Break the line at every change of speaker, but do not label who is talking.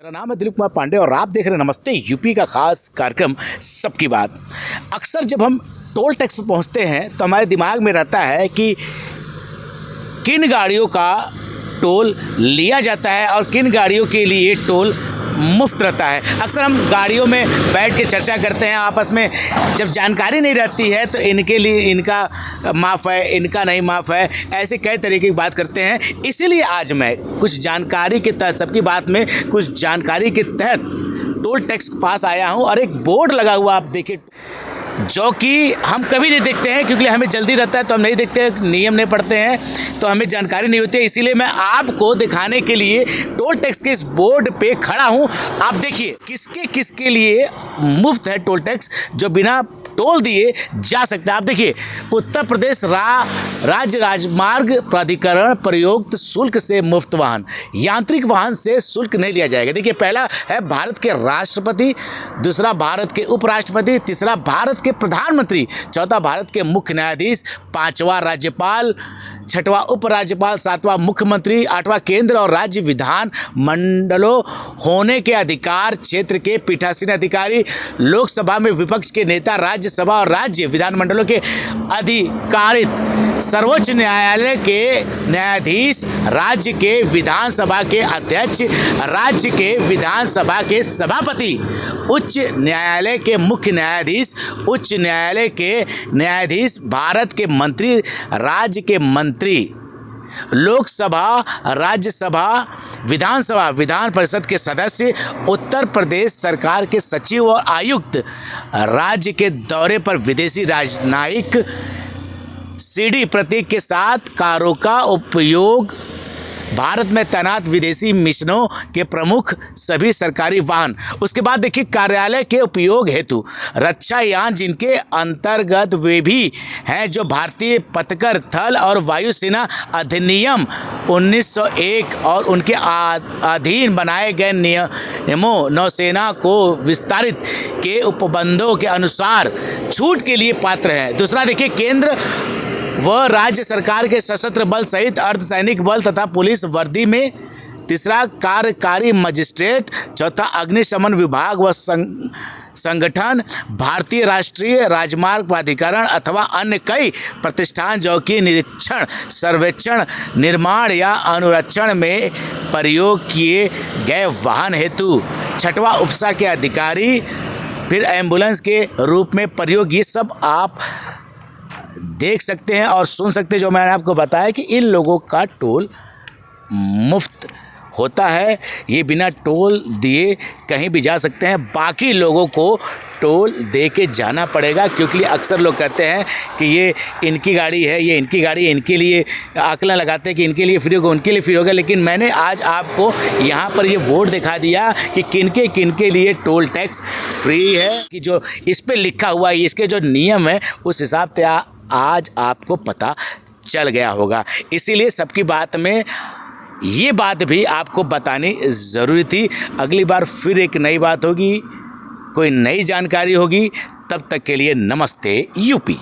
मेरा नाम है दिलीप कुमार पांडे और आप देख रहे हैं नमस्ते यूपी का खास कार्यक्रम सबकी बात। अक्सर जब हम टोल टैक्स पर पहुंचते हैं तो हमारे दिमाग में रहता है कि किन गाड़ियों का टोल लिया जाता है और किन गाड़ियों के लिए टोल मुफ्त रहता है। अक्सर हम गाड़ियों में बैठ के चर्चा करते हैं आपस में, जब जानकारी नहीं रहती है तो इनके लिए इनका माफ़ है, इनका नहीं माफ़ है, ऐसे कई तरीके की बात करते हैं। इसीलिए आज मैं कुछ जानकारी के तहत, सबकी बात में कुछ जानकारी के तहत टोल टैक्स के पास आया हूं और एक बोर्ड लगा हुआ आप देखिए, जो कि हम कभी नहीं देखते हैं क्योंकि हमें जल्दी रहता है तो हम नहीं देखते हैं, नियम नहीं पढ़ते हैं तो हमें जानकारी नहीं होती है। इसीलिए मैं आपको दिखाने के लिए टोल टैक्स के इस बोर्ड पे खड़ा हूं। आप देखिए किसके किसके लिए मुफ्त है टोल टैक्स, जो बिना टोल दिए जा सकता है। आप देखिए, उत्तर प्रदेश राज्य राजमार्ग प्राधिकरण प्रयुक्त शुल्क से मुफ्त वाहन, यांत्रिक वाहन से शुल्क नहीं लिया जाएगा। देखिए, पहला है भारत के राष्ट्रपति, दूसरा भारत के उपराष्ट्रपति, तीसरा भारत के प्रधानमंत्री, चौथा भारत के मुख्य न्यायाधीश, पांचवा राज्यपाल, छठवां उपराज्यपाल, सातवां मुख्यमंत्री, आठवां केंद्र और राज्य विधान मंडलों होने के अधिकार क्षेत्र के पीठासीन अधिकारी, लोकसभा में विपक्ष के नेता, राज्यसभा और राज्य विधानमंडलों के अधिकारित, सर्वोच्च न्यायालय के न्यायाधीश, राज्य के विधानसभा के अध्यक्ष, राज्य के विधानसभा के सभापति, उच्च न्यायालय के मुख्य न्यायाधीश, उच्च न्यायालय के न्यायाधीश, भारत के मंत्री, राज्य के मंत्री, लोकसभा, राज्यसभा, विधानसभा, विधान परिषद के सदस्य, उत्तर प्रदेश सरकार के सचिव और आयुक्त, राज्य के दौरे पर विदेशी राजनयिक, सीडी प्रतीक के साथ कारों का उपयोग, भारत में तैनात विदेशी मिशनों के प्रमुख, सभी सरकारी वाहन। उसके बाद देखिए, कार्यालय के उपयोग हेतु रक्षा यान जिनके अंतर्गत वे भी हैं जो भारतीय पथकर थल और वायुसेना अधिनियम 1901 और उनके अधीन बनाए गए नियमों नौसेना को विस्तारित के उपबंधों के अनुसार छूट के लिए पात्र हैं। दूसरा देखिए, केंद्र व राज्य सरकार के सशस्त्र बल सहित अर्धसैनिक बल तथा पुलिस वर्दी में, तीसरा कार्यकारी मजिस्ट्रेट, चौथा अग्निशमन विभाग व संगठन, भारतीय राष्ट्रीय राजमार्ग प्राधिकरण अथवा अन्य कई प्रतिष्ठान जो कि निरीक्षण, सर्वेक्षण, निर्माण या अनुरक्षण में प्रयोग किए गए वाहन हेतु, छठवां उपसा के अधिकारी, फिर एम्बुलेंस के रूप में प्रयोग। ये सब आप देख सकते हैं और सुन सकते हैं जो मैंने आपको बताया कि इन लोगों का टोल मुफ्त होता है। ये बिना टोल दिए कहीं भी जा सकते हैं, बाकी लोगों को टोल दे के जाना पड़ेगा क्योंकि अक्सर लोग कहते हैं कि ये इनकी गाड़ी है, ये इनकी गाड़ी है, इनके लिए आकलन लगाते हैं कि इनके लिए फ्री होगा, उनके लिए फ्री होगा। लेकिन मैंने आज आपको यहाँ पर ये बोर्ड दिखा दिया कि किनके किनके लिए टोल टैक्स फ्री है, कि जो इस पर लिखा हुआ है, इसके जो नियम है उस हिसाब से आज आपको पता चल गया होगा। इसीलिए सबकी बात में ये बात भी आपको बतानी ज़रूरी थी। अगली बार फिर एक नई बात होगी, कोई नई जानकारी होगी। तब तक के लिए नमस्ते यूपी।